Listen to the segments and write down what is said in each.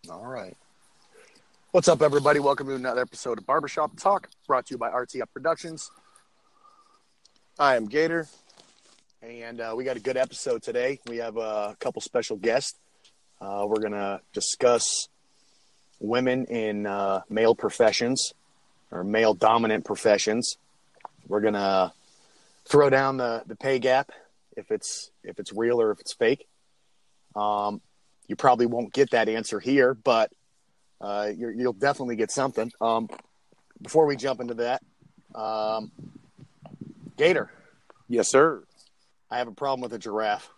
All right. What's up, everybody? Welcome to another episode of Barbershop Talk, brought to you by RTF Productions. I am Gator, and we got a good episode today. We have a couple special guests. We're going to discuss women in male professions or male-dominant professions. We're going to throw down the pay gap, if it's real or if it's fake. You probably won't get that answer here, but you'll definitely get something. Before we jump into that, Gator. Yes, sir. I have a problem with a giraffe.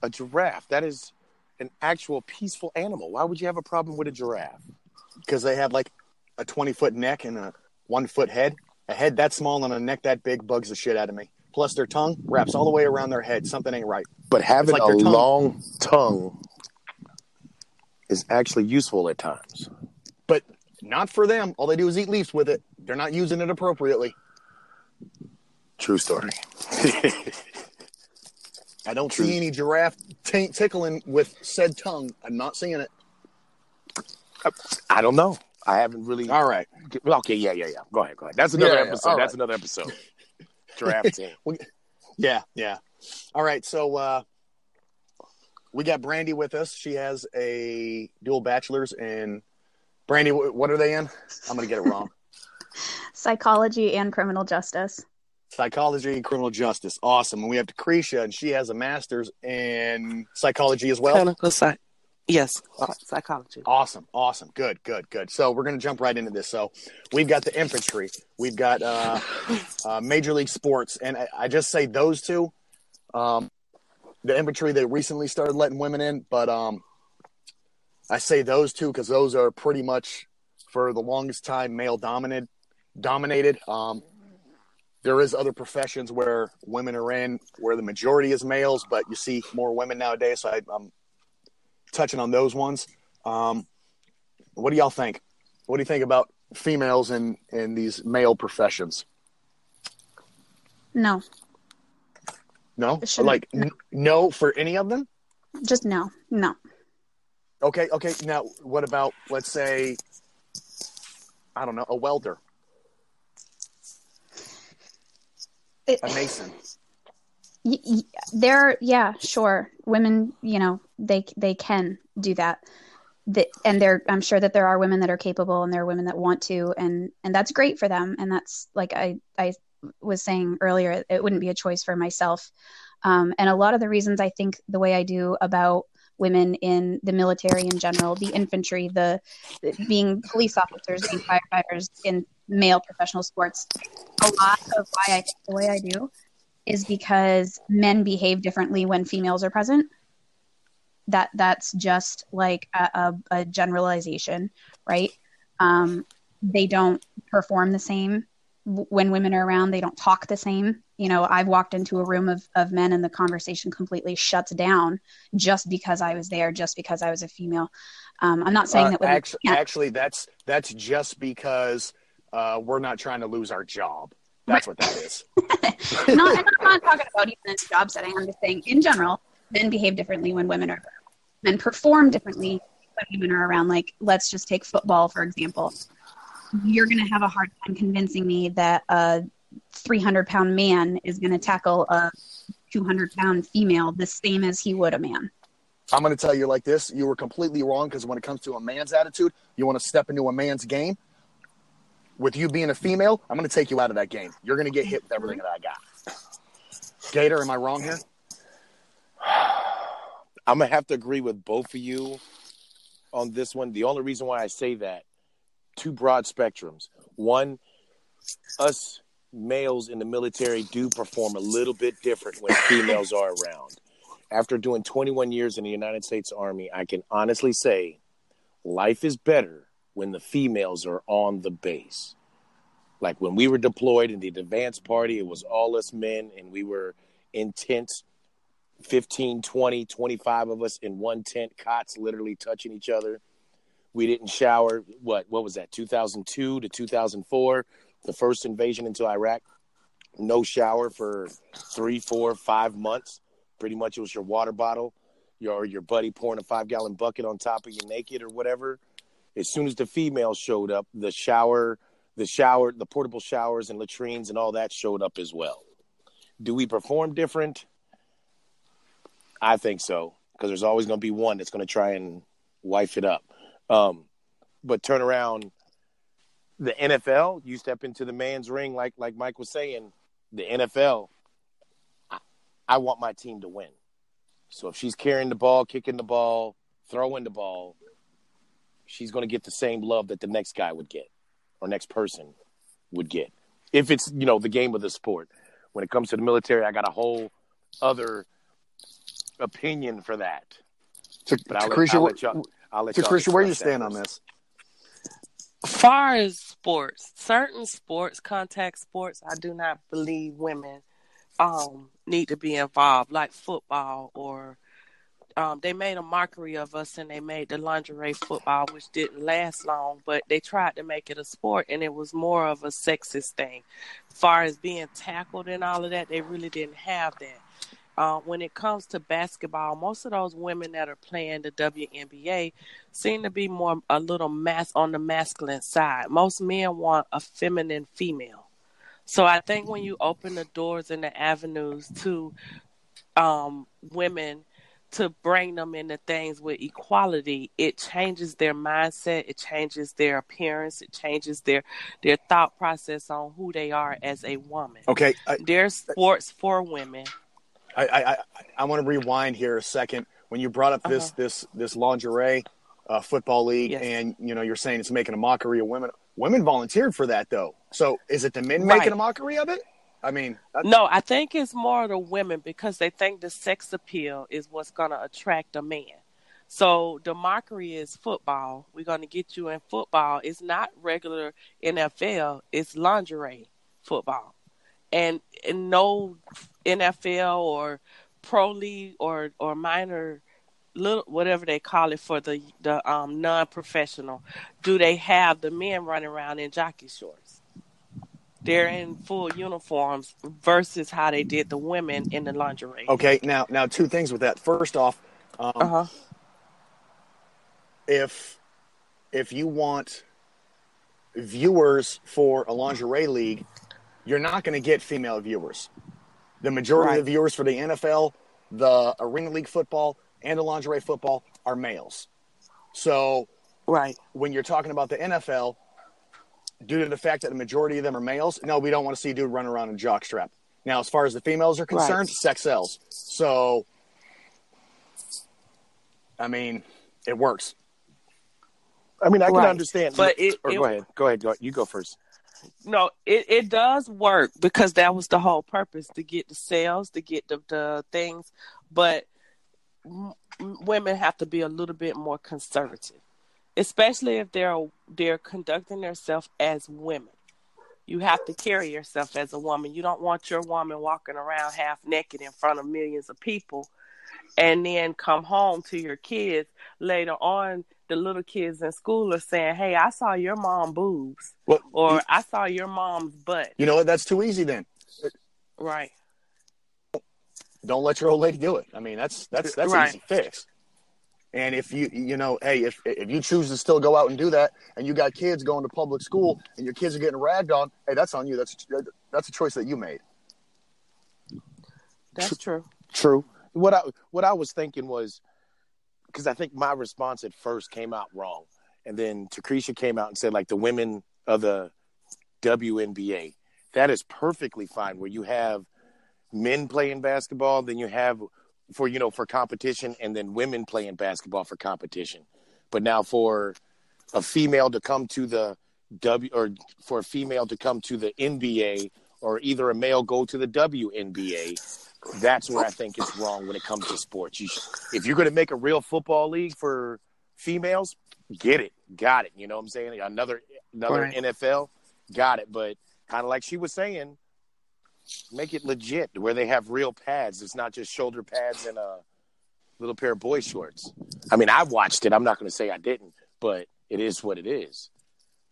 A giraffe. That is an actual peaceful animal. Why would you have a problem with a giraffe? Because they have like a 20-foot neck and a 1-foot head. A head that small and a neck that big bugs the shit out of me. Plus their tongue wraps all the way around their head. Something ain't right. But having a long tongue is actually useful at times. But not for them. All they do is eat leaves with it. They're not using it appropriately. True story. I don't see any giraffe tickling with said tongue. I'm not seeing it. I don't know. I haven't really. All right. Okay. Yeah. Go ahead. That's another episode. Right. That's another episode. Giraffe team. Yeah. All right. So we got Brandy with us. She has a dual bachelor's in. Brandy, what are they in? I'm going to get it wrong. Psychology and criminal justice. Psychology and criminal justice. Awesome. And we have Decretia, and she has a master's in psychology as well. Psychology. Awesome. Good. So we're going to jump right into this. So we've got the infantry. We've got Major League Sports. And I just say those two. The infantry, they recently started letting women in. But I say those two because those are pretty much, for the longest time, male-dominated. There is other professions where women are in, where the majority is males, but you see more women nowadays. So I'm touching on those ones. What do y'all think? What do you think about females in these male professions? No. No? No for any of them? Just no. Okay. Now, what about, let's say, I don't know, a welder? A mason. Sure. Women, they can do that. I'm sure that there are women that are capable, and there are women that want to, and that's great for them. And that's, like I was saying earlier, it wouldn't be a choice for myself. And a lot of the reasons I think the way I do about women in the military in general, the infantry, the being police officers, being firefighters in male professional sports, a lot of why I think the way I do is because men behave differently when females are present. That's just like a generalization, right? They don't perform the same when women are around. They don't talk the same. I've walked into a room of men and the conversation completely shuts down just because I was there, just because I was a female. I'm not saying that women actually that's just because we're not trying to lose our job. That's what that is. And I'm not talking about even in a job setting. I'm just saying, in general, men behave differently when women are around. Men perform differently when women are around. Like, let's just take football, for example. You're going to have a hard time convincing me that a 300-pound man is going to tackle a 200-pound female the same as he would a man. I'm going to tell you like this. You were completely wrong, because when it comes to a man's attitude, you want to step into a man's game. With you being a female, I'm going to take you out of that game. You're going to get hit with everything that I got. Gator, am I wrong here? I'm going to have to agree with both of you on this one. The only reason why I say that, two broad spectrums. One, us males in the military do perform a little bit different when females are around. After doing 21 years in the United States Army, I can honestly say life is better when the females are on the base. Like when we were deployed in the advanced party, it was all us men, and we were in tents, 15, 20, 25 of us in one tent, cots literally touching each other. We didn't shower. What was that, 2002 to 2004, the first invasion into Iraq? No shower for 3, 4, 5 months. Pretty much it was your water bottle, your buddy pouring a 5-gallon bucket on top of you naked or whatever. As soon as the females showed up, the portable showers and latrines and all that showed up as well. Do we perform different? I think so, because there's always going to be one that's going to try and wife it up. But turn around, the NFL, you step into the man's ring, like Mike was saying, the NFL, I want my team to win. So if she's carrying the ball, kicking the ball, throwing the ball, she's going to get the same love that the next guy would get or next person would get. If it's, the game of the sport. When it comes to the military, I got a whole other opinion for that. I'll let y'all where you stand on this? Far as sports, certain sports, contact sports, I do not believe women need to be involved, like football, or they made a mockery of us and they made the lingerie football, which didn't last long, but they tried to make it a sport, and it was more of a sexist thing. As far as being tackled and all of that, they really didn't have that. When it comes to basketball, most of those women that are playing the WNBA seem to be a little on the masculine side. Most men want a feminine female. So I think when you open the doors and the avenues to women to bring them into things with equality, it changes their mindset, it changes their appearance, it changes their thought process on who they are as a woman. Okay. There's sports for women. I want to rewind here a second. When you brought up this lingerie football league, yes, and you're saying it's making a mockery of women. Women volunteered for that, though. So is it the men making a mockery of it? I mean, no, I think it's more the women, because they think the sex appeal is what's going to attract a man. So the mockery is football. We're going to get you in football. It's not regular NFL. It's lingerie football. And no NFL or pro league or minor, little whatever they call it for the non-professional, do they have the men running around in jockey shorts. They're in full uniforms versus how they did the women in the lingerie. Okay, now two things with that. First off, if you want viewers for a lingerie league, you're not going to get female viewers. The majority of the viewers for the NFL, the Arena League football, and the lingerie football are males. So when you're talking about the NFL, due to the fact that the majority of them are males, no, we don't want to see a dude run around in a jockstrap. Now, as far as the females are concerned, sex sells. So, I mean, it works. I mean, I can understand. But go ahead. You go first. No, it does work, because that was the whole purpose, to get the sales, to get the things. But women have to be a little bit more conservative, especially if they're conducting themselves as women. You have to carry yourself as a woman. You don't want your woman walking around half naked in front of millions of people, and then come home to your kids later on. The little kids in school are saying, "Hey, I saw your mom boobs," or "I saw your mom's butt." You know what? That's too easy then. Right. Don't let your old lady do it. I mean, that's an easy fix. And if if you choose to still go out and do that, and you got kids going to public school, and your kids are getting ragged on, hey, that's on you. That's a choice that you made. That's true. True. What I was thinking was, because I think my response at first came out wrong, and then Takrisha came out and said, like, the women of the WNBA. That is perfectly fine, where you have men playing basketball, then you have for competition, and then women playing basketball for competition. But now for a female to come to the for a female to come to the NBA, or either a male go to the WNBA, that's where I think it's wrong when it comes to sports. If you're going to make a real football league for females, got it. You know what I'm saying? Another NFL, got it. But kind of like she was saying, make it legit where they have real pads. It's not just shoulder pads and a little pair of boy shorts. I mean, I watched it. I'm not going to say I didn't, but it is what it is.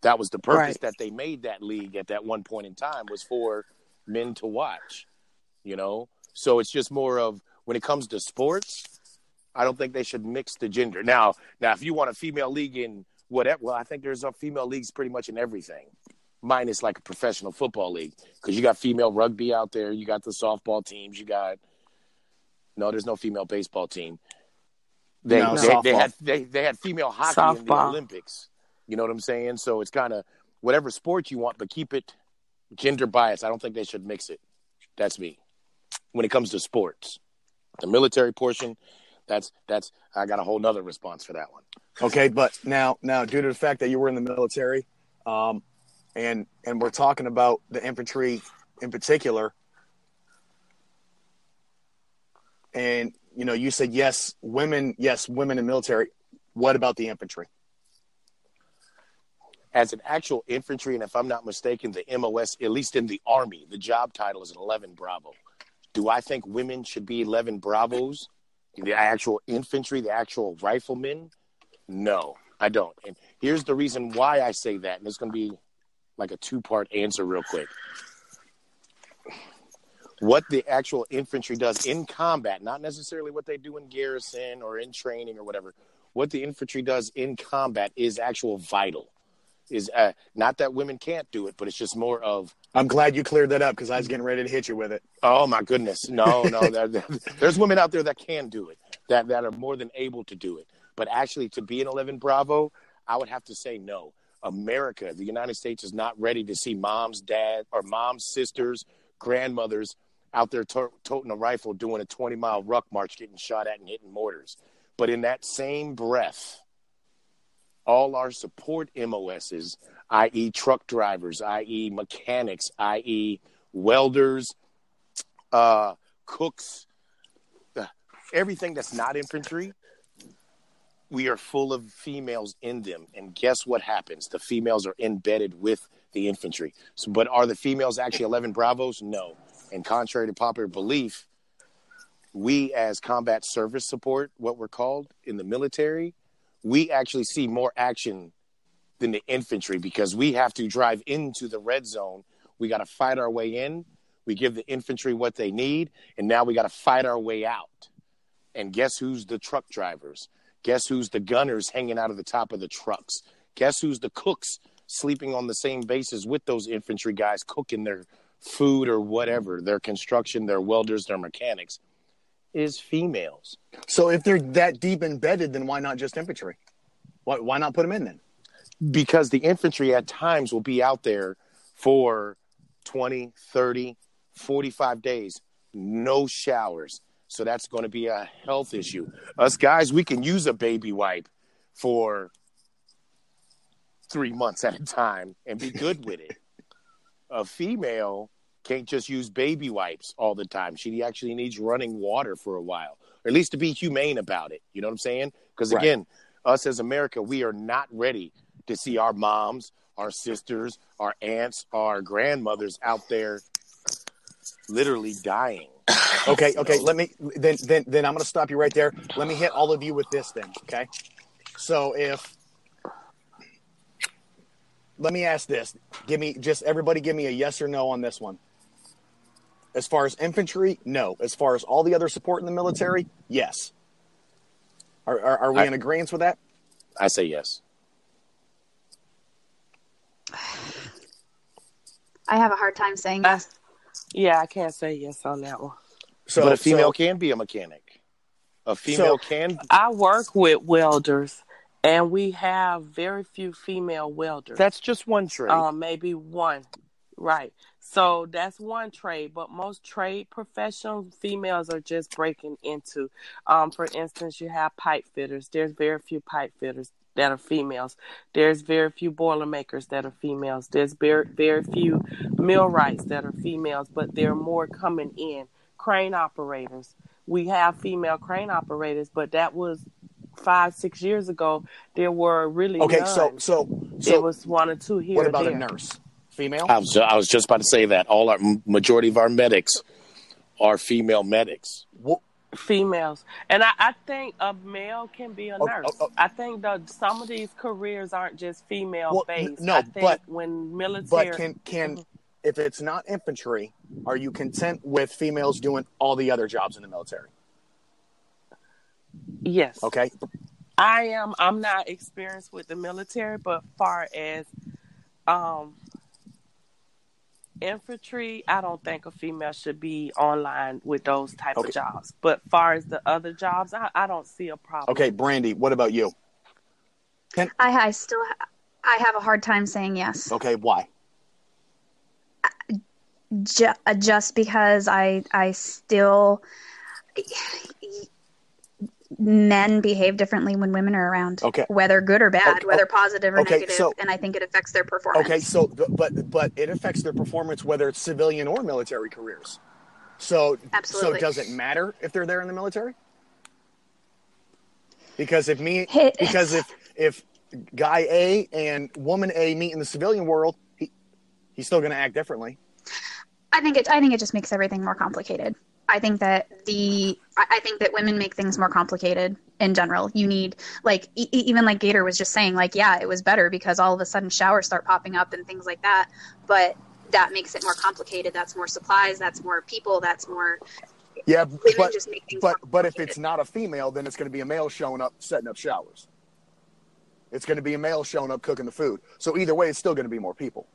That was the purpose that they made that league at that one point in time, was for men to watch, So it's just more of, when it comes to sports, I don't think they should mix the gender. Now, if you want a female league in whatever, well, I think there's a female leagues pretty much in everything, minus like a professional football league, because you got female rugby out there, you got the softball teams, there's no female baseball team. They had female hockey in the Olympics. You know what I'm saying? So it's kind of whatever sport you want, but keep it gender biased. I don't think they should mix it. That's me. When it comes to sports, the military portion, that's I got a whole nother response for that one. Okay, but now due to the fact that you were in the military, and we're talking about the infantry in particular, and you said yes, women in military. What about the infantry? As an actual infantry, and if I'm not mistaken, the MOS, at least in the Army, the job title is an 11 Bravo. Do I think women should be 11 Bravos? The actual infantry, the actual riflemen? No, I don't. And here's the reason why I say that. And it's going to be like a two-part answer real quick. What the actual infantry does in combat, not necessarily what they do in garrison or in training or whatever, what the infantry does in combat is actual vital. Is not that women can't do it, but it's just more of. I'm glad you cleared that up because I was getting ready to hit you with it. Oh my goodness, no, there's women out there that can do it, that are more than able to do it. But actually, to be an 11 Bravo, I would have to say no. America, the United States, is not ready to see moms, sisters, grandmothers out there toting a rifle, doing a 20-mile ruck march, getting shot at and hitting mortars. But in that same breath, all our support MOSs, i.e. truck drivers, i.e. mechanics, i.e. welders, cooks, everything that's not infantry, we are full of females in them. And guess what happens? The females are embedded with the infantry. But are the females actually 11 Bravos? No. And contrary to popular belief, we as combat service support, what we're called in the military, we actually see more action than the infantry because we have to drive into the red zone. We got to fight our way in. We give the infantry what they need, and now we got to fight our way out. And guess who's the truck drivers? Guess who's the gunners hanging out of the top of the trucks? Guess who's the cooks sleeping on the same bases with those infantry guys cooking their food or whatever, their construction, their welders, their mechanics? Is females. So if they're that deep embedded, then why not just infantry? Why not put them in then? Because the infantry at times will be out there for 20, 30, 45 days, no showers. So that's going to be a health issue. Us guys, we can use a baby wipe for 3 months at a time and be good with it. A female can't just use baby wipes all the time. She actually needs running water for a while, or at least to be humane about it. You know what I'm saying? Because again, us as America, we are not ready to see our moms, our sisters, our aunts, our grandmothers out there literally dying. Okay. Let me then I'm going to stop you right there. Let me hit all of you with this then. Okay. So let me ask this. Everybody give me a yes or no on this one. As far as infantry, no. As far as all the other support in the military, yes. Are we in agreement with that? I say yes. I have a hard time saying yes. Yeah, I can't say yes on that one. But a female can be a mechanic. A female can. I work with welders, and we have very few female welders. That's just one trade. Maybe one. Right. So that's one trade, but most trade professional females are just breaking into. For instance, you have pipe fitters. There's very few pipe fitters that are females. There's very few boilermakers that are females. There's very, very few millwrights that are females, but there are more coming in. Crane operators. We have female crane operators, but that was 5-6 years ago. There were really none. So it was one or two here. What about there. A nurse? Female? I was just about to say that. Our majority of our medics are female medics. Females. And I think a male can be a nurse. I think that some of these careers aren't just female based. No, I think when military. But can if it's not infantry, are you content with females doing all the other jobs in the military? Yes. Okay. I'm not experienced with the military, but far as um infantry, I don't think a female should be online with those type of Okay. jobs. But far as the other jobs, I don't see a problem. Okay, Brandy, what about you? I have a hard time saying yes. Okay, why? Just because I still men behave differently when women are around. Okay. Whether good or bad, Okay. whether positive or Okay, negative, so- and I think it affects their performance. Okay, so but it affects their performance whether it's civilian or military careers. So Absolutely. does it matter if they're there in the military? Because if guy A and woman A meet in the civilian world, he's still going to act differently. I think it just makes everything more complicated. I think that women make things more complicated in general. You need, like, even like Gator was just saying, like, yeah, it was better because all of a sudden showers start popping up and things like that. But that makes it more complicated. That's more supplies. That's more people. That's more. Yeah, Women just make things more but if complicated. it's not a female, then it's going to be a male showing up setting up showers. It's going to be a male showing up cooking the food. So either way, it's still going to be more people.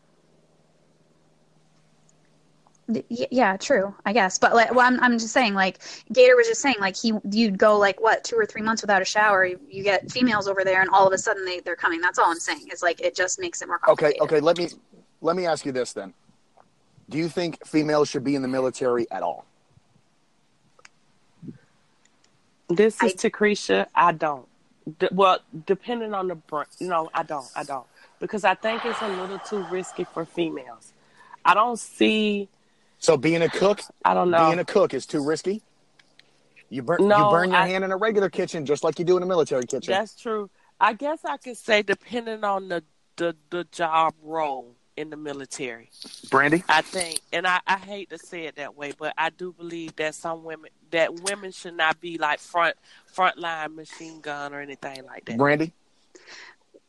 Yeah, true, I guess. But like, well, I'm just saying, like, Gator was just saying, like, you'd go like what 2 or 3 months without a shower. You get females over there, and all of a sudden they're coming. That's all I'm saying. It's like it just makes it more complicated. Okay. Let me ask you this then. Do you think females should be in the military at all? This is Takrisha. I don't. Well, depending on the I don't because I think it's a little too risky for females. I don't see. So being a cook, I don't know. Being a cook is too risky. You burn your hand in a regular kitchen just like you do in a military kitchen. That's true. I guess I could say depending on the job role in the military. Brandy? I think, and I hate to say it that way, but I do believe that women should not be like frontline machine gun or anything like that. Brandy?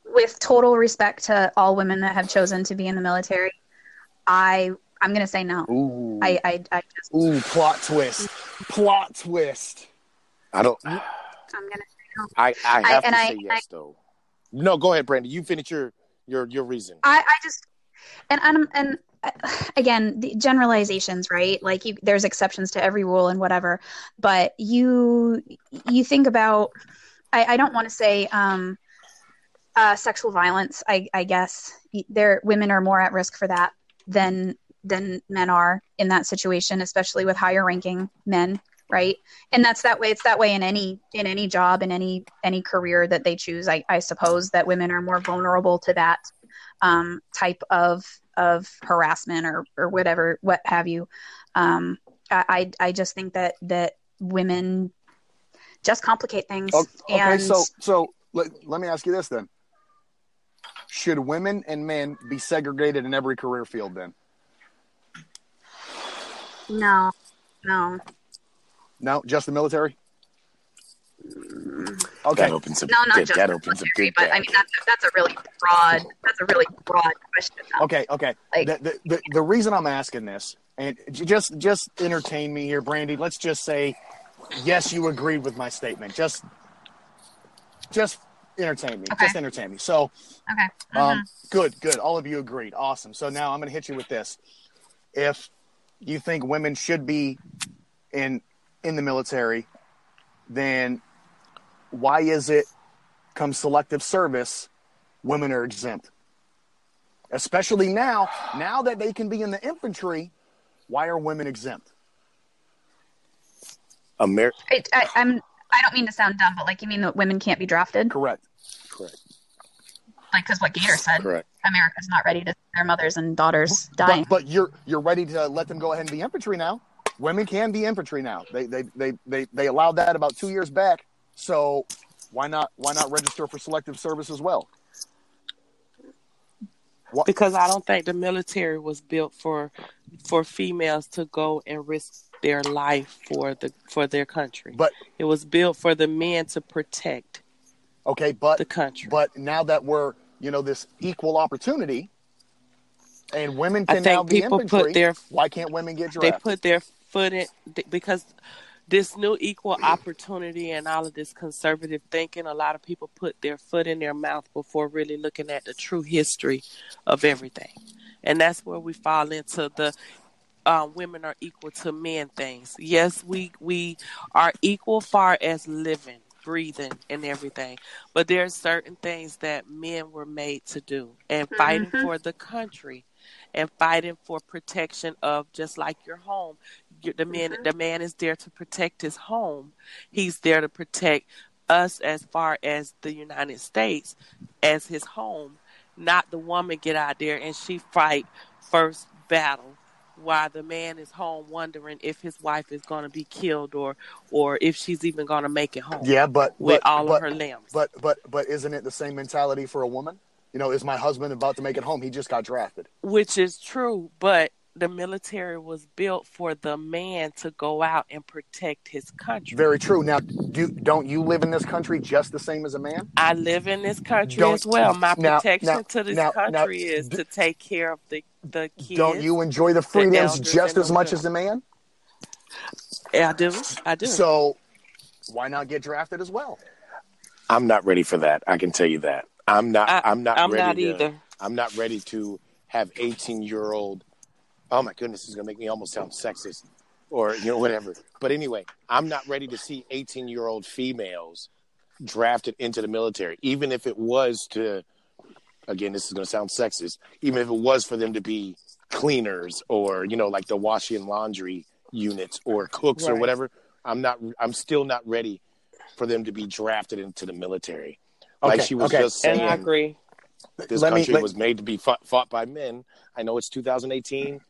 With total respect to all women that have chosen to be in the military, I'm going to say no. Ooh. I just. Ooh, plot twist. Plot twist. I don't. I'm going to say no. I have to say yes, though. No, go ahead, Brandy. You finish your reason. I just. And again, the generalizations, right? Like there's exceptions to every rule and whatever, but you think about, I don't want to say sexual violence. I guess women are more at risk for that than men are in that situation, especially with higher ranking men, right? And that's that way. It's that way in any job, in any career that they choose. I suppose that women are more vulnerable to that type of harassment or whatever, what have you. I just think that women just complicate things. Okay, and so let me ask you this then. Should women and men be segregated in every career field then? No, just the military? Okay. That opens up. no, not just that the opens up military, good. but I mean that's a really broad question. Though. Okay. Like, The reason I'm asking this, and just entertain me here, Brandy. Let's just say, yes, you agreed with my statement. Just entertain me. Okay. Just entertain me. So, okay. Good. All of you agreed. Awesome. So now I'm going to hit you with this. If you think women should be in the military, then why is it come selective service, women are exempt? Especially now that they can be in the infantry, why are women exempt? I don't mean to sound dumb, but like, you mean that women can't be drafted? Correct. Like, because what Gator said, Correct. America's not ready to see their mothers and daughters dying. But you're ready to let them go ahead and be infantry now. Women can be infantry now. They allowed that about 2 years back. So why not register for selective service as well? Because I don't think the military was built for females to go and risk their life for their country. But it was built for the men to protect the country. But now that we're this equal opportunity, and women can now be infantry, why can't women get drafted? They put their foot in because this new equal opportunity and all of this conservative thinking, a lot of people put their foot in their mouth before really looking at the true history of everything. And that's where we fall into the women are equal to men things. Yes, we are equal far as living, breathing, and everything. But there are certain things that men were made to do. And fighting for the country and fighting for protection of, just like your home, the man is there to protect his home. He's there to protect us as far as the United States as his home, not the woman get out there and she fight first battle while the man is home wondering if his wife is going to be killed or if she's even going to make it home. Yeah, but of her limbs. But isn't it the same mentality for a woman? You know, is my husband about to make it home? He just got drafted. Which is true, but the military was built for the man to go out and protect his country. Very true. Now, don't you live in this country just the same as a man? I live in this country as well. My protection to this country is to take care of the kids. Don't you enjoy the freedoms just as much as a man? Yeah, I do. So why not get drafted as well? I'm not ready for that. I can tell you that. I'm not ready either. I'm not ready to have 18-year-old. Oh my goodness, this is gonna make me almost sound sexist, or whatever. But anyway, I'm not ready to see 18-year-old females drafted into the military, even if it was to. Again, this is gonna sound sexist. Even if it was for them to be cleaners or like the washing and laundry units or cooks or whatever. I'm still not ready for them to be drafted into the military. Like she was just saying. And I agree. This country was made to be fought by men. I know it's 2018.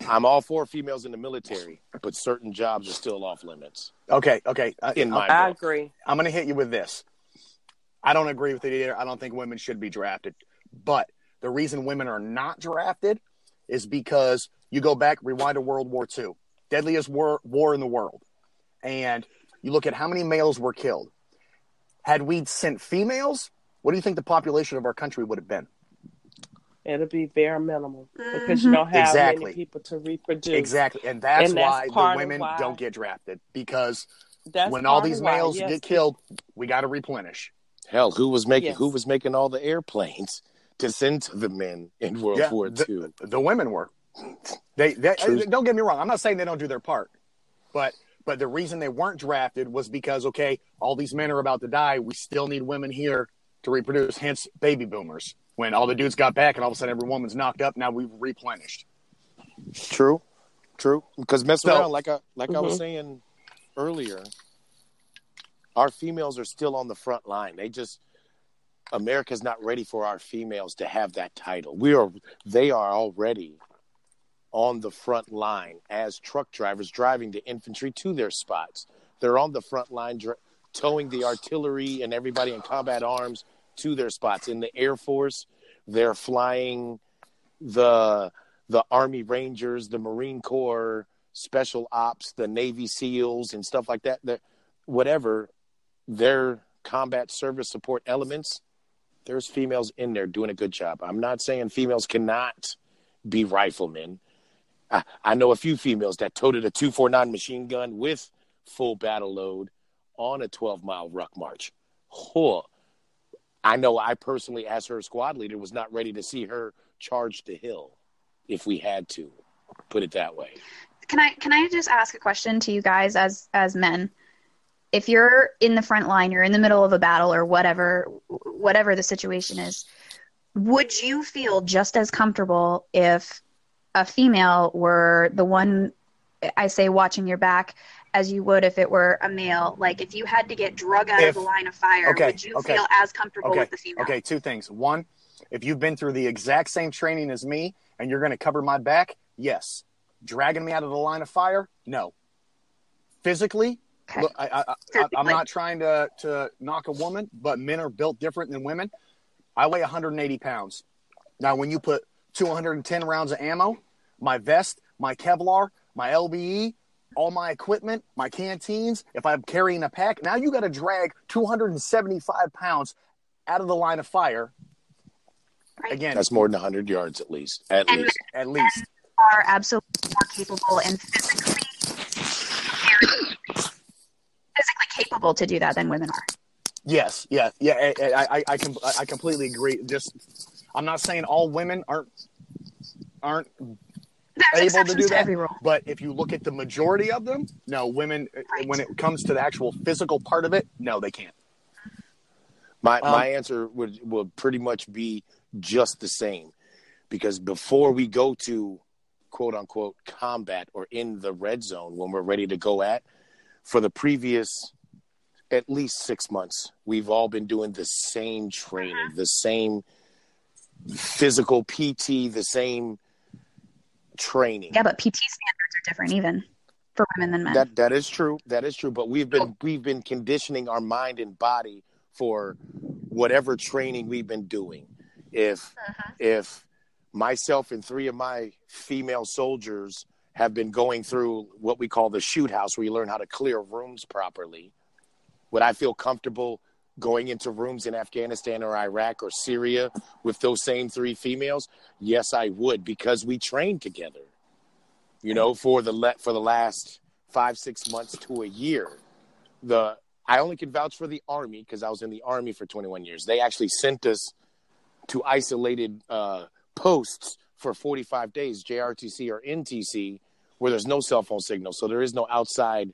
I'm all for females in the military, but certain jobs are still off limits. Okay. I agree. I'm going to hit you with this. I don't agree with it either. I don't think women should be drafted. But the reason women are not drafted is because you go back, rewind to World War II. Deadliest war in the world. And you look at how many males were killed. Had we sent females, what do you think the population of our country would have been? It'll be very minimal because you don't have many people to reproduce. Exactly. And that's why the women don't get drafted, because when all these males get killed, we got to replenish. Hell, who was making all the airplanes to send to the men in World War II? The women were. They don't get me wrong. I'm not saying they don't do their part, but the reason they weren't drafted was because, all these men are about to die. We still need women here to reproduce, hence baby boomers. When all the dudes got back and all of a sudden every woman's knocked up, now we've replenished. True. Because around, like I was saying earlier, our females are still on the front line. America's not ready for our females to have that title. They are already on the front line as truck drivers driving the infantry to their spots. They're on the front line towing the artillery and everybody in combat arms to their spots. In the Air Force, they're flying the Army Rangers, the Marine Corps, Special Ops, the Navy SEALs, and stuff like that. Whatever their combat service support elements, there's females in there doing a good job. I'm not saying females cannot be riflemen. I know a few females that toted a 249 machine gun with full battle load on a 12-mile ruck march. I know I personally, as her squad leader, was not ready to see her charge the hill if we had to, put it that way. Can I just ask a question to you guys as men? If you're in the front line, you're in the middle of a battle or whatever the situation is, would you feel just as comfortable if a female were the one, I say, watching your back, as you would if it were a male? Like, if you had to get drug out of the line of fire, would you feel as comfortable with the female? Okay, two things. One, if you've been through the exact same training as me and you're going to cover my back, yes. Dragging me out of the line of fire, no. Physically, look, I'm not trying to knock a woman, but men are built different than women. I weigh 180 pounds. Now, when you put 210 rounds of ammo, my vest, my Kevlar, my LBE, all my equipment, my canteens, if I'm carrying a pack, now you got to drag 275 pounds out of the line of fire. Right. Again, that's more than 100 yards at least. At least. Are absolutely more capable and physically capable to do that than women are. Yes, yeah. I completely agree. Just, I'm not saying all women aren't There's able to do exceptions to that, every rule. but if you look at the majority of them, no, women, Right. when it comes to the actual physical part of it, no, they can't. My answer would pretty much be just the same, because before we go to quote unquote combat or in the red zone when we're ready to go at, for the previous at least 6 months, we've all been doing the same training, the same physical PT, the same training. Yeah, but PT standards are different even for women than men. That is true. That is true. But we've been conditioning our mind and body for whatever training we've been doing. If myself and 3 of my female soldiers have been going through what we call the shoot house, where you learn how to clear rooms properly, would I feel comfortable going into rooms in Afghanistan or Iraq or Syria with those same 3 females? Yes, I would, because we trained together, for the last 5-6 months to a year. I only can vouch for the Army because I was in the Army for 21 years. They actually sent us to isolated posts for 45 days, JRTC or NTC, where there's no cell phone signal. So there is no outside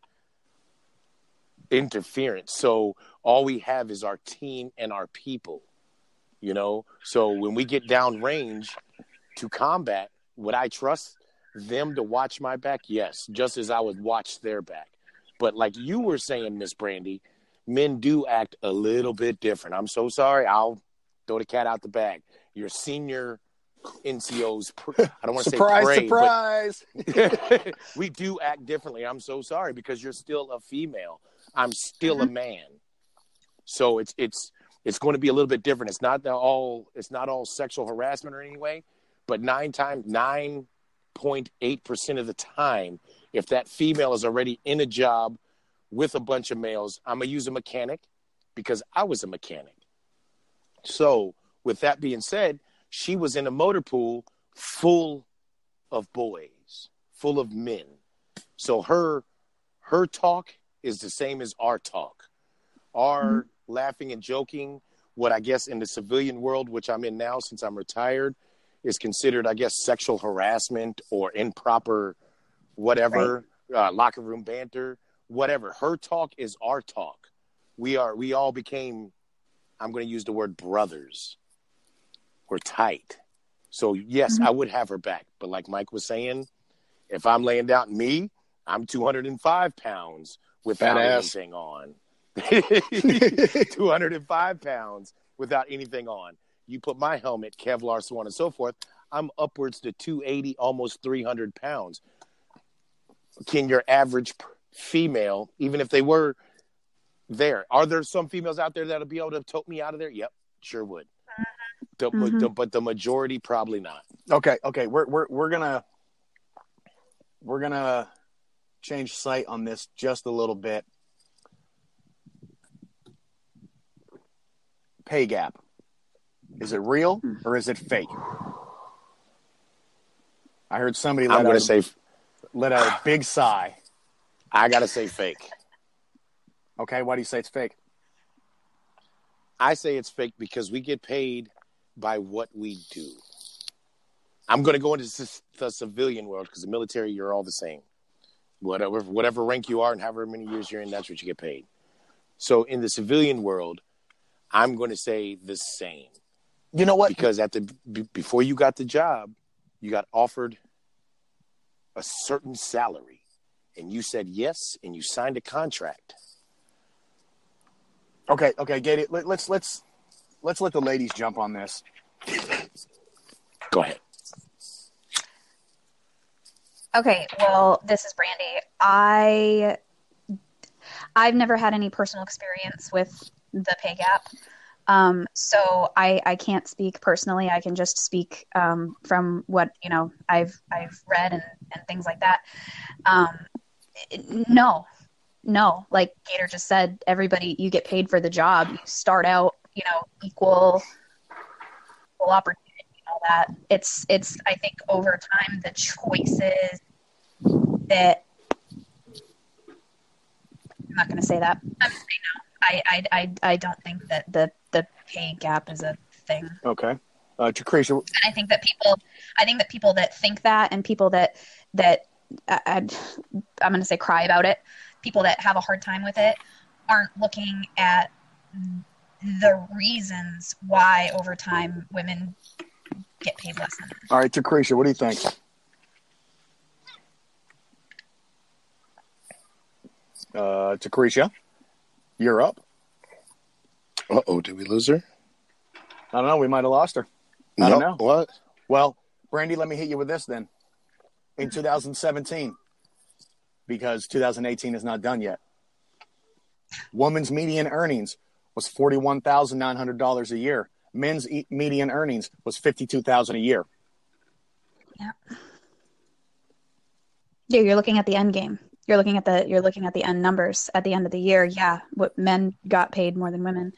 interference. So all we have is our team and our people, So when we get down range to combat, would I trust them to watch my back? Yes, just as I would watch their back. But like you were saying, Miss Brandy, men do act a little bit different. I'm so sorry. I'll throw the cat out the bag. Your senior NCOs, I don't want to say pray, surprise. but we do act differently. I'm so sorry, because you're still a female. I'm still a man. So it's going to be a little bit different. It's not all sexual harassment or any way, but 9.8% of the time, if that female is already in a job with a bunch of males, I'm going to use a mechanic because I was a mechanic. So with that being said, she was in a motor pool full of boys, full of men. So her talk is the same as our talk. Our laughing and joking, what I guess in the civilian world, which I'm in now since I'm retired, is considered, I guess, sexual harassment or improper whatever, locker room banter, whatever. Her talk is our talk. We all became, I'm going to use the word brothers. We're tight. So yes, I would have her back. But like Mike was saying, if I'm laying down I'm 205 pounds without anything on. 205 pounds without anything on. You put my helmet, Kevlar, so on and so forth, I'm upwards to 280, almost 300 pounds. Can your average female, even if they were there, are there some females out there that'll be able to tote me out of there? Yep, sure would. But the majority probably not. Okay. We're gonna change sight on this just a little bit. Pay gap. Is it real or is it fake? I heard somebody let out a big sigh. I gotta say fake. Okay, why do you say it's fake? I say it's fake because we get paid by what we do. I'm going to go into the civilian world because the military, you're all the same. Whatever rank you are and however many years you're in, that's what you get paid. So in the civilian world, I'm going to say the same. You know what? Because before you got the job, you got offered a certain salary, and you said yes, and you signed a contract. Okay, get it. Let's let the ladies jump on this. Go ahead. Okay, well, this is Brandy. I've never had any personal experience with the pay gap. So I can't speak personally. I can just speak from what I've read and things like that. No, like Gator just said, everybody, you get paid for the job. You start out, equal opportunity and all that. It's I think over time the choices that I'm not going to say that. I'm going to say no. I don't think that the pay gap is a thing. Okay. Chakrisha. And I think that people that think that, and people that I'm going to say cry about it, people that have a hard time with it, aren't looking at the reasons why over time women get paid less than men. All right, Chakrisha, what do you think? Chakrisha, you're up. Uh-oh, did we lose her? I don't know. We might have lost her. I don't know. What? Well, Brandy, let me hit you with this then. In 2017, because 2018 is not done yet, women's median earnings was $41,900 a year. Men's median earnings was $52,000 a year. Yeah. Yeah, you're looking at the end game. You're looking at the end numbers at the end of the year. Yeah, what men got paid more than women.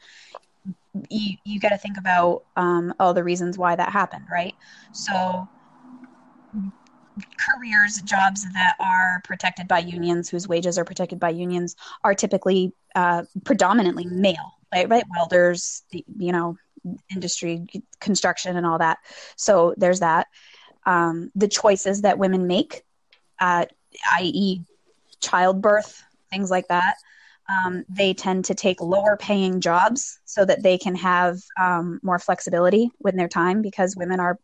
You got to think about all the reasons why that happened, right? So careers, jobs that are protected by unions, whose wages are protected by unions, are typically predominantly male, right? Welders, industry, construction, and all that. So there's that. The choices that women make, i.e. childbirth, things like that. They tend to take lower paying jobs so that they can have more flexibility with their time, because women are,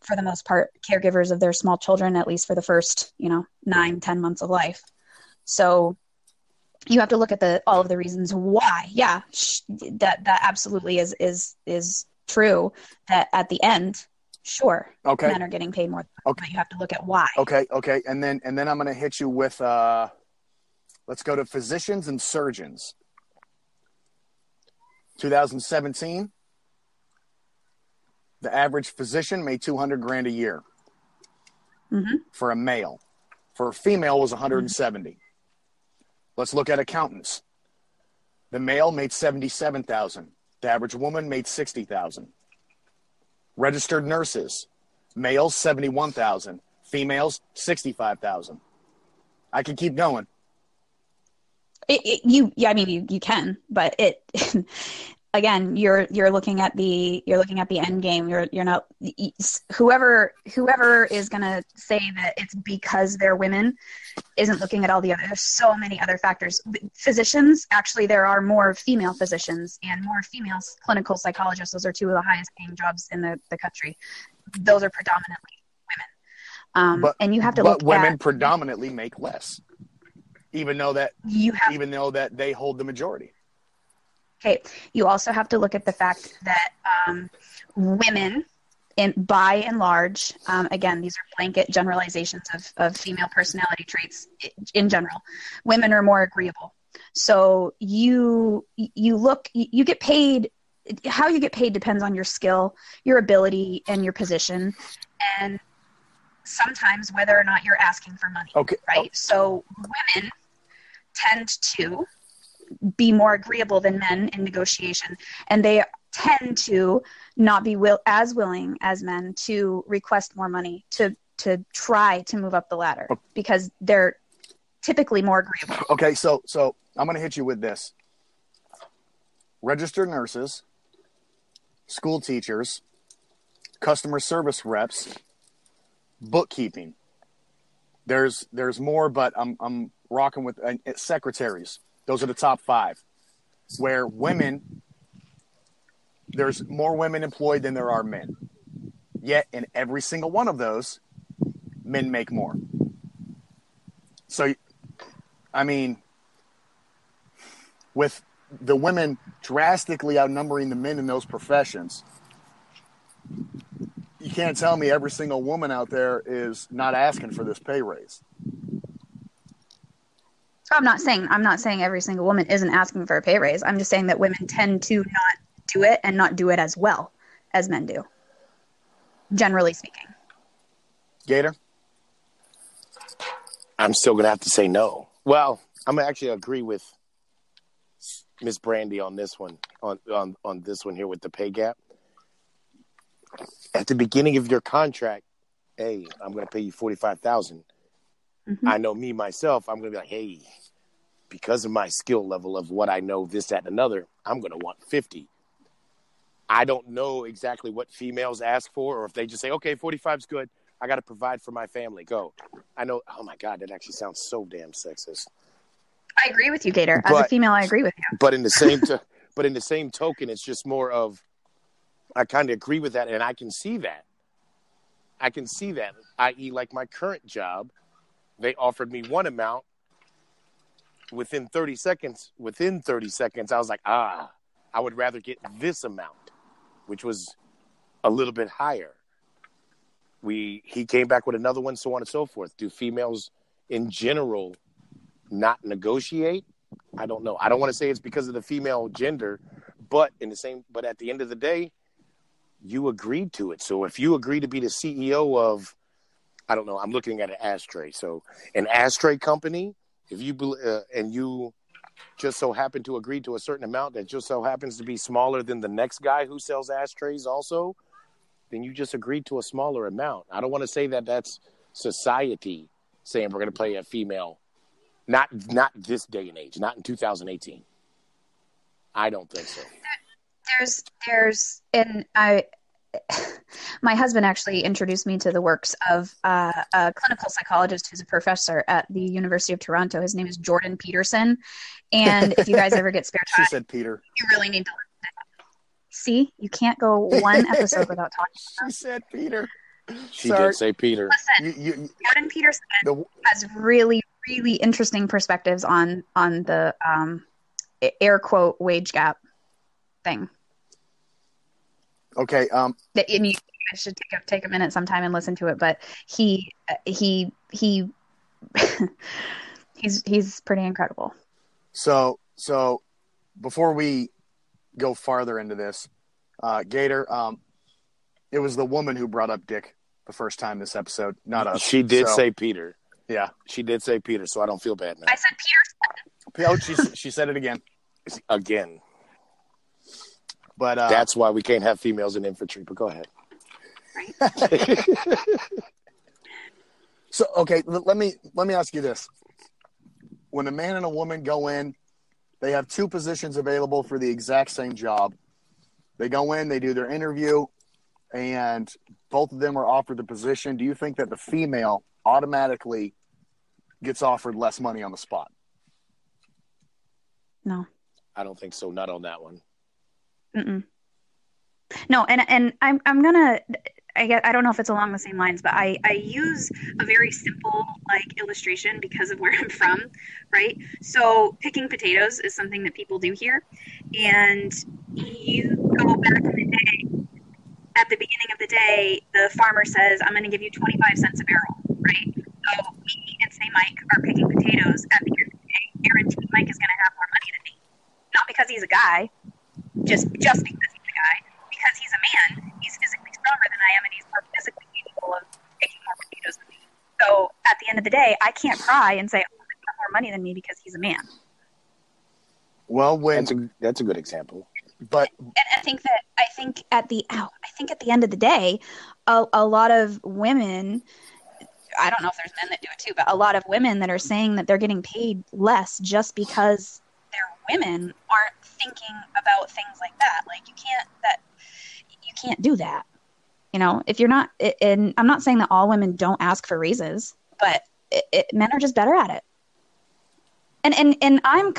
for the most part, caregivers of their small children, at least for the first, 9-10 months of life. So you have to look at all of the reasons why. Yeah, that absolutely is true, that at the end, sure, okay, men are getting paid more, okay, but you have to look at why. Okay. And then I'm going to hit you with, let's go to physicians and surgeons. 2017, the average physician made $200,000 a year for a male. For a female was 170. Mm-hmm. Let's look at accountants. The male made 77,000. The average woman made 60,000. Registered nurses, males 71,000, females 65,000. I can keep going. You can, but again, you're looking at the end game. You're not, whoever is going to say that it's because they're women isn't looking at all the other. There's so many other factors. Physicians, actually, there are more female physicians and more female clinical psychologists. Those are two of the highest paying jobs in the country. Those are predominantly women. And you have to look at. But women predominantly make less, even though that they hold the majority. Okay. You also have to look at the fact that women, by and large, again, these are blanket generalizations of female personality traits in general. Women are more agreeable. So you get paid. How you get paid depends on your skill, your ability, and your position, and sometimes whether or not you're asking for money. Okay. Right. So women tend to be more agreeable than men in negotiation, and they tend to not be as willing as men to request more money to try to move up the ladder, because they're typically more agreeable. Okay, so I'm going to hit you with this. Registered nurses, school teachers, customer service reps, bookkeeping. There's more, but I'm rocking with secretaries. Those are the top 5. Where women, there's more women employed than there are men. Yet in every single one of those, men make more. So, I mean, with the women drastically outnumbering the men in those professions, you can't tell me every single woman out there is not asking for this pay raise. I'm not saying every single woman isn't asking for a pay raise. I'm just saying that women tend to not do it, and not do it as well as men do, generally speaking. Gator? I'm still going to have to say no. Well, I'm going to actually agree with Miss Brandy on this one, on this one here with the pay gap. At the beginning of your contract, hey, I'm going to pay you $45,000. Mm-hmm. I know me myself, I'm going to be like, hey, because of my skill level of what I know, this, that, and another, I'm going to want 50. I don't know exactly what females ask for, or if they just say, okay, 45 is good. I got to provide for my family. Go. I know. Oh my God, that actually sounds so damn sexist. I agree with you, Gator. As a female, I agree with you. But in the same token, it's just more of, I kind of agree with that, and I can see that. I.e., like my current job, they offered me one amount. Within 30 seconds, I was like, I would rather get this amount, which was a little bit higher. He came back with another one, so on and so forth. Do females in general not negotiate? I don't know. I don't want to say it's because of the female gender, but at the end of the day, you agreed to it. So if you agree to be the CEO of, I don't know, I'm looking at an ashtray. So an ashtray company, if you and you just so happen to agree to a certain amount that just so happens to be smaller than the next guy who sells ashtrays also, then you just agreed to a smaller amount. I don't want to say that that's society saying we're going to pay a female. Not this day and age, not in 2018. I don't think so. My husband actually introduced me to the works of a clinical psychologist who's a professor at the University of Toronto. His name is Jordan Peterson. And if you guys ever get spare time, she said Peter. You really need to listen to him. See, you can't go one episode without talking about She said Peter. She did say Peter. Listen, Jordan Peterson has really, really interesting perspectives on the air quote wage gap thing. Okay. And you should take a minute sometime and listen to it. But he's pretty incredible. So before we go farther into this, Gator, it was the woman who brought up Dick the first time this episode, not us. She did say Peter. Yeah, she did say Peter, so I don't feel bad now. I said Peter. Oh, she said it again. Again. But that's why we can't have females in infantry. But go ahead. Right. So okay, let me ask you this: when a man and a woman go in, they have two positions available for the exact same job. They go in, they do their interview, and both of them are offered the position. Do you think that the female automatically gets offered less money on the spot? No. I don't think so. Not on that one. Mm-mm. No, and I'm gonna. I don't know if it's along the same lines, but I use a very simple illustration because of where I'm from, right? So picking potatoes is something that people do here, and you go back in the day. At the beginning of the day, the farmer says, "I'm going to give you 25 cents a barrel," right? So me and say Mike are picking potatoes. At the end of the day, guaranteed Mike is going to have more money than me, not because he's a guy, just because he's a guy. Because he's a man, he's physically stronger than I am, and he's more physically capable of picking more potatoes than me. So at the end of the day, I can't cry and say, "Oh, he's got more money than me," because he's a man. Well, that's a good example. But and I think at the end of the day, a lot of women. I don't know if there's men that do it too, but a lot of women that are saying that they're getting paid less just because they're women aren't thinking about things like that. Like you can't do that. You know, if you're not, and I'm not saying that all women don't ask for raises, but men are just better at it. And I'm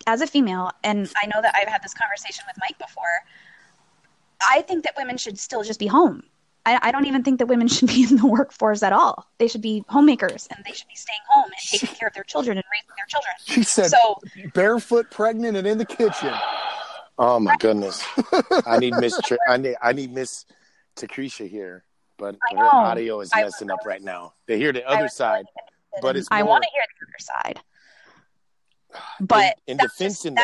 as a female, and I know that I've had this conversation with Mike before. I think that women should still just be home. I don't even think that women should be in the workforce at all. They should be homemakers, and they should be staying home and taking care of their children and raising their children. She said, "So barefoot, pregnant, and in the kitchen." Oh my goodness! I need Miss Takrisha here, but her audio is messing up right now. They hear the other side, but it's more, I want to hear the other side. But in defense in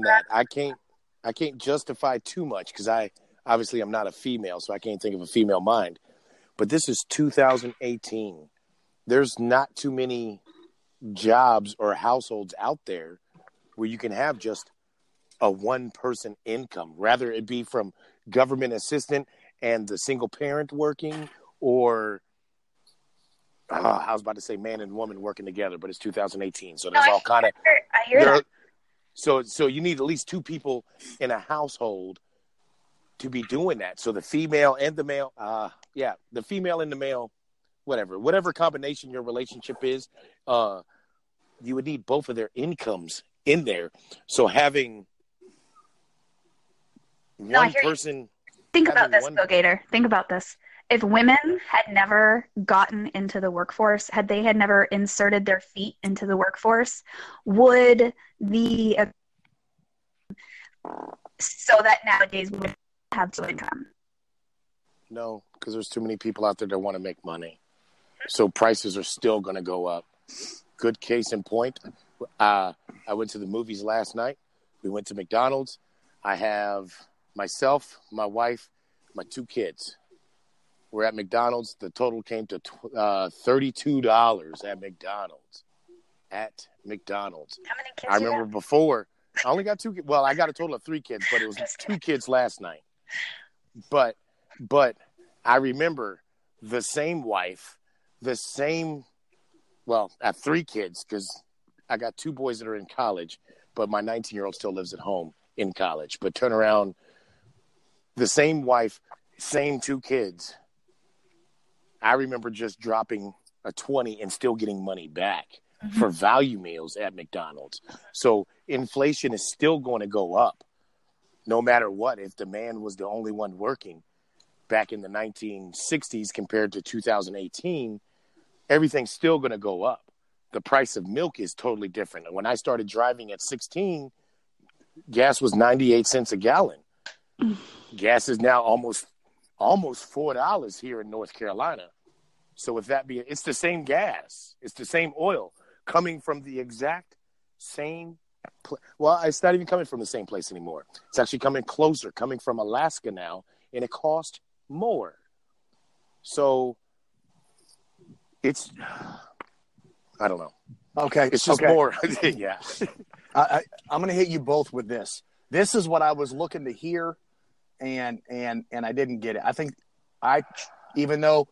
that, I can't justify too much because obviously I'm not a female, so I can't think of a female mind. But this is 2018. There's not too many jobs or households out there where you can have just a one-person income. Rather it be from government assistant and the single parent working, or I was about to say man and woman working together, but it's 2018, so No, there's all kind of. I hear that. So you need at least two people in a household to be doing that. So the female and the male, the female and the male, whatever combination your relationship is, you would need both of their incomes in there. So having one person. Think about this, Bill Gator. Think about this. If women had never gotten into the workforce, had never inserted their feet into the workforce, would so that nowadays women have two income? No, because there's too many people out there that want to make money. So prices are still going to go up. Good case in point. I went to the movies last night. We went to McDonald's. I have myself, my wife, my two kids. We're at McDonald's. The total came to $32 at McDonald's. How many kids? I remember before, I only got 2 kids. Well, I got a total of 3 kids, but it was 2 kids last night. But I remember the same wife, I have 3 kids because I got 2 boys that are in college, but my 19-year-old still lives at home in college. But turn around, the same wife, same 2 kids. I remember just dropping a 20 and still getting money back for value meals at McDonald's. So inflation is still going to go up no matter what. If the man was the only one working back in the 1960s compared to 2018, everything's still going to go up. The price of milk is totally different. When I started driving at 16, gas was 98 cents a gallon. Gas is now almost $4 here in North Carolina. So with that being, it's the same gas, it's the same oil coming from the exact same. Well, it's not even coming from the same place anymore. It's actually coming closer, coming from Alaska now, and it costs more. So it's, I don't know. Okay, it's just more. Yeah. I'm going to hit you both with this. This is what I was looking to hear. And I didn't get it. I think even though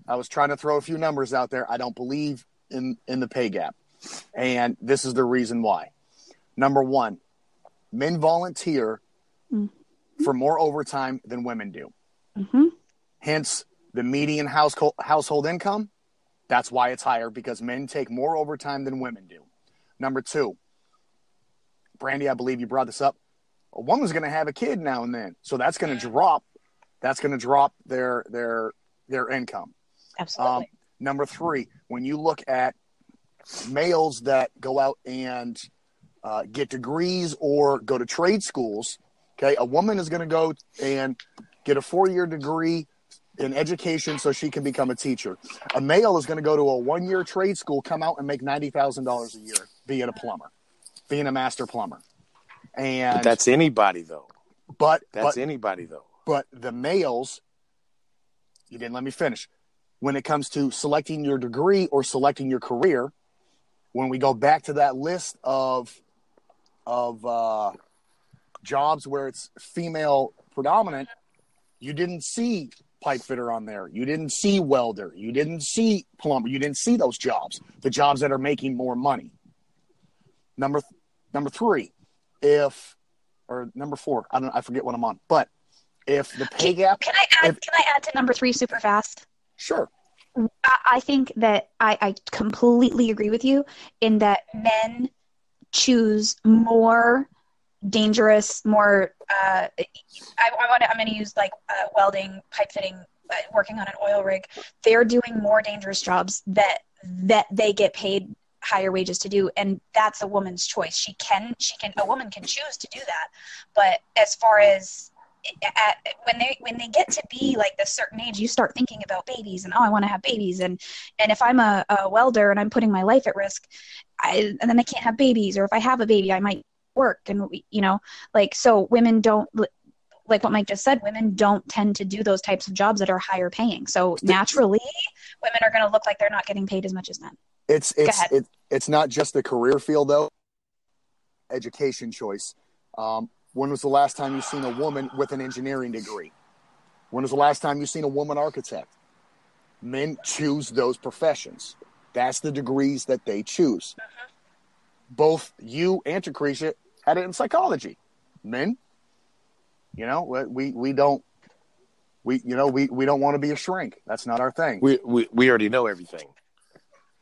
I was trying to throw a few numbers out there, I don't believe in the pay gap. And this is the reason why. Number one, men volunteer for more overtime than women do. Mm-hmm. Hence, the median household income, that's why it's higher, because men take more overtime than women do. Number two, Brandy, I believe you brought this up. A woman's going to have a kid now and then, so that's going to drop. That's going to drop their income. Absolutely. Number three, when you look at males that go out and get degrees or go to trade schools, okay, a woman is going to go and get a 4-year degree in education so she can become a teacher. A male is going to go to a 1-year trade school, come out and make $90,000 a year, being a plumber, being a master plumber. And that's anybody though. But the males, you didn't let me finish. When it comes to selecting your degree or selecting your career, when we go back to that list of jobs where it's female predominant, you didn't see pipe fitter on there. You didn't see welder. You didn't see plumber. You didn't see those jobs, the jobs that are making more money. Number three, number four, I forget what I'm on, but if the pay gap. Can I add to number 3 super fast? Sure. I think that I completely agree with you in that men choose more dangerous, more. I'm going to use like welding, pipe fitting, working on an oil rig. They're doing more dangerous jobs that they get paid higher wages to do, and that's a woman's choice. A woman can choose to do that, but as far as when they get to be like this certain age, you start thinking about babies and I want to have babies, and if I'm a welder and I'm putting my life at risk, and then I can't have babies, or if I have a baby I might work, and so women don't, like what Mike just said, women don't tend to do those types of jobs that are higher paying, so naturally women are going to look like they're not getting paid as much as men. It's not just the career field though. Education choice. When was the last time you've seen a woman with an engineering degree? When was the last time you've seen a woman architect? Men choose those professions. That's the degrees that they choose. Both you and Lucretia had it in psychology. Men, we don't want to be a shrink. That's not our thing. We already know everything.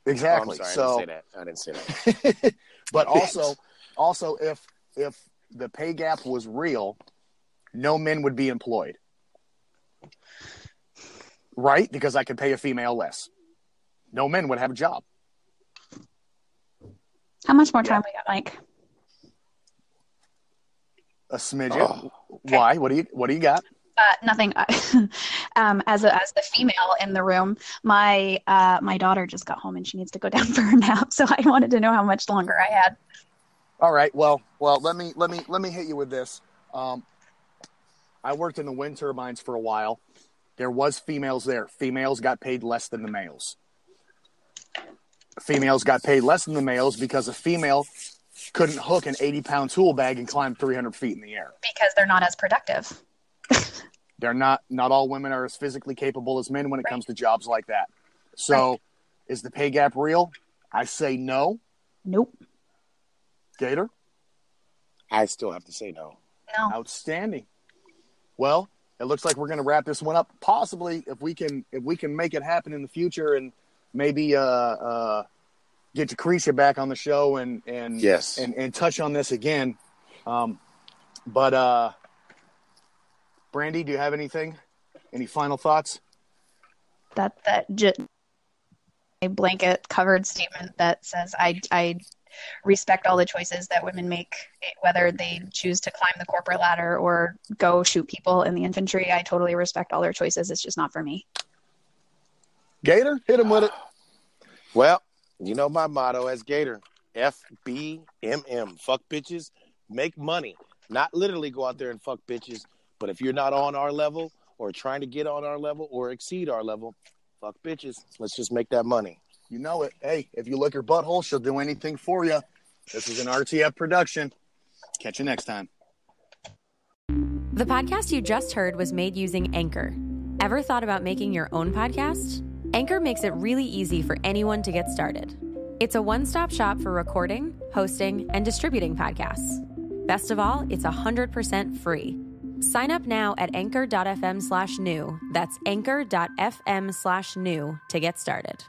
Exactly. Oh, I'm sorry, So I didn't say that. but also if the pay gap was real, no men would be employed. Right? Because I could pay a female less. No men would have a job. How much more time we got, Mike? A smidget. Okay. Why? What do you got? Nothing. As the female in the room, my daughter just got home and she needs to go down for her nap. So I wanted to know how much longer I had. All right. Well. Let me hit you with this. I worked in the wind turbines for a while. There was females there. Females got paid less than the males. Females got paid less than the males because a female couldn't hook an 80-pound tool bag and climb 300 feet in the air. Because they're not as productive. They're not all women are as physically capable as men when it comes to jobs like that. So is the pay gap real? I say no. Nope. Gator? I still have to say no. No. Outstanding. Well, it looks like we're going to wrap this one up. Possibly, if we can make it happen in the future, and maybe get Lucretia back on the show and yes, and touch on this again. But Brandy, do you have anything? Any final thoughts? That just a blanket covered statement that says I respect all the choices that women make, whether they choose to climb the corporate ladder or go shoot people in the infantry. I totally respect all their choices. It's just not for me. Gator, hit him with it. Well, you know my motto as Gator, FBMM, fuck bitches, make money. Not literally go out there and fuck bitches, but if you're not on our level or trying to get on our level or exceed our level, fuck bitches. Let's just make that money. You know it. Hey, if you lick her butthole, she'll do anything for you. This is an RTF production. Catch you next time. The podcast you just heard was made using Anchor. Ever thought about making your own podcast? Anchor makes it really easy for anyone to get started. It's a one-stop shop for recording, hosting, and distributing podcasts. Best of all, it's 100% free. Sign up now at anchor.fm/new. That's anchor.fm/new to get started.